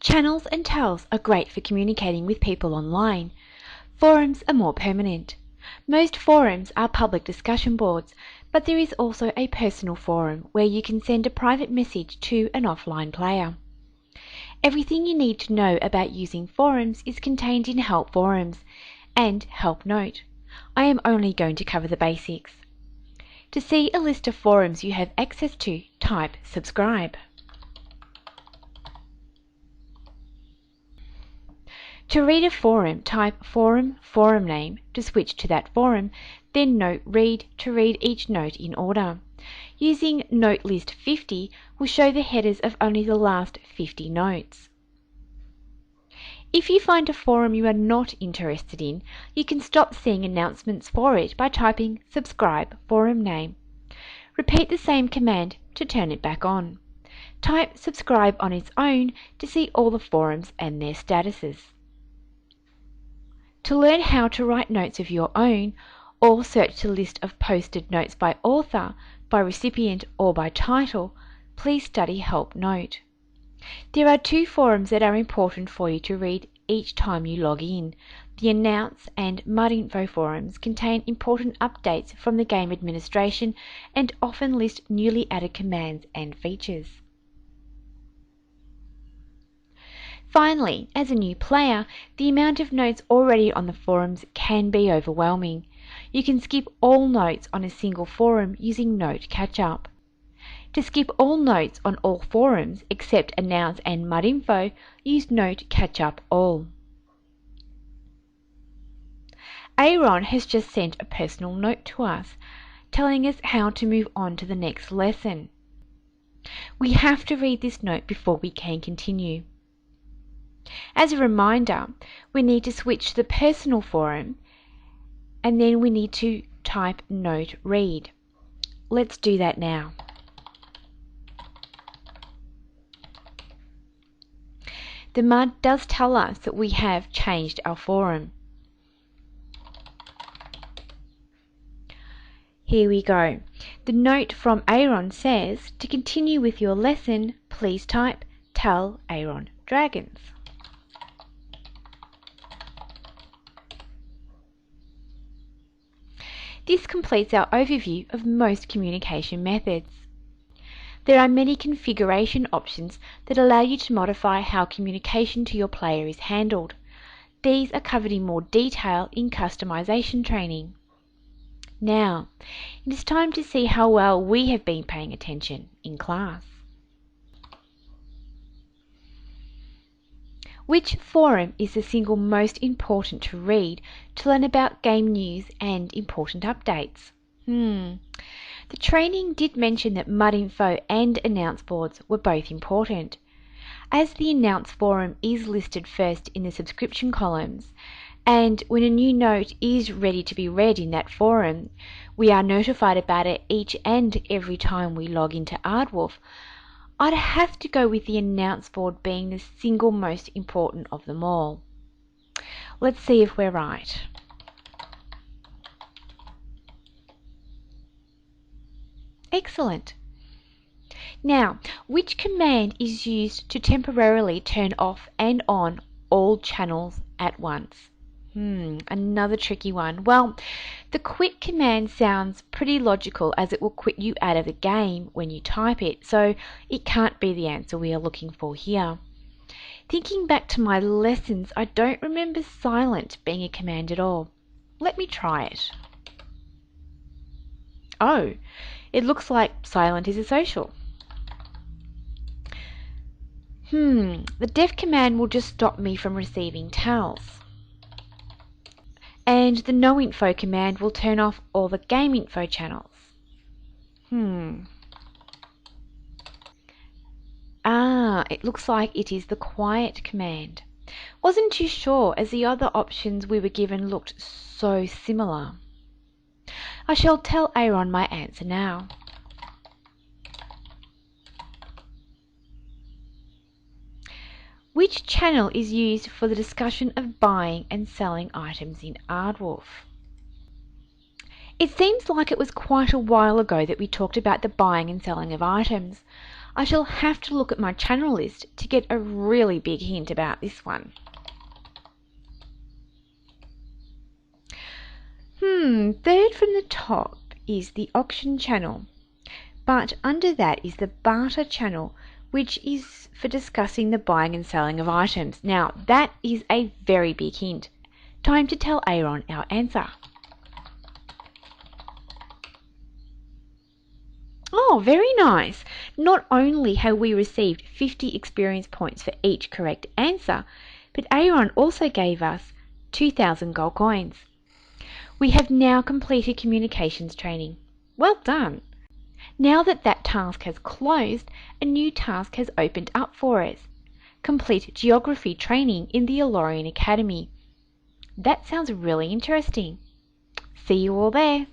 Channels and tells are great for communicating with people online. Forums are more permanent. Most forums are public discussion boards, but there is also a personal forum where you can send a private message to an offline player. Everything you need to know about using forums is contained in Help Forums and Help Note. I am only going to cover the basics. To see a list of forums you have access to, type subscribe. To read a forum, type forum name to switch to that forum, then note read to read each note in order. Using Note List 50 will show the headers of only the last 50 notes. If you find a forum you are not interested in, you can stop seeing announcements for it by typing subscribe forum name. Repeat the same command to turn it back on. Type subscribe on its own to see all the forums and their statuses. To learn how to write notes of your own, or search the list of posted notes by author, by recipient, or by title, please study Help Note. There are 2 forums that are important for you to read each time you log in. The Announce and MUD Info forums contain important updates from the game administration and often list newly added commands and features. Finally, as a new player, the amount of notes already on the forums can be overwhelming. You can skip all notes on a single forum using Note Catch-up. To skip all notes on all forums except Announce and MUD Info, use Note Catch-up All. Aaron has just sent a personal note to us, telling us how to move on to the next lesson. We have to read this note before we can continue. As a reminder, we need to switch to the personal forum and then we need to type Note Read. Let's do that now. The MUD does tell us that we have changed our forum. Here we go. The note from Aaron says, to continue with your lesson, please type Tell Aaron Dragons. This completes our overview of most communication methods. There are many configuration options that allow you to modify how communication to your player is handled. These are covered in more detail in customization training. Now, it is time to see how well we have been paying attention in class. Which forum is the single most important to read to learn about game news and important updates? The training did mention that MUD Info and Announce boards were both important. As the Announce forum is listed first in the subscription columns, and when a new note is ready to be read in that forum, we are notified about it each and every time we log into Aardwolf, I'd have to go with the Announce board being the single most important of them all. Let's see if we're right. Excellent. Now, which command is used to temporarily turn off and on all channels at once? Another tricky one. Well, the quit command sounds pretty logical as it will quit you out of the game when you type it, so it can't be the answer we are looking for here. Thinking back to my lessons, I don't remember silent being a command at all. Let me try it. Oh, it looks like silent is a social. The def command will just stop me from receiving tells. And the no info command will turn off all the game info channels. It looks like it is the quiet command. Wasn't too sure as the other options we were given looked so similar. I shall tell Aaron my answer now. Which channel is used for the discussion of buying and selling items in Aardwolf? It seems like it was quite a while ago that we talked about the buying and selling of items. I shall have to look at my channel list to get a really big hint about this one. Third from the top is the auction channel, but under that is the barter channel, which is for discussing the buying and selling of items. Now, that is a very big hint. Time to tell Aaron our answer. Oh, very nice. Not only have we received 50 experience points for each correct answer, but Aaron also gave us 2,000 gold coins. We have now completed communications training. Well done. Now that task has closed, a new task has opened up for us. Complete geography training in the Alorian Academy. That sounds really interesting. See you all there.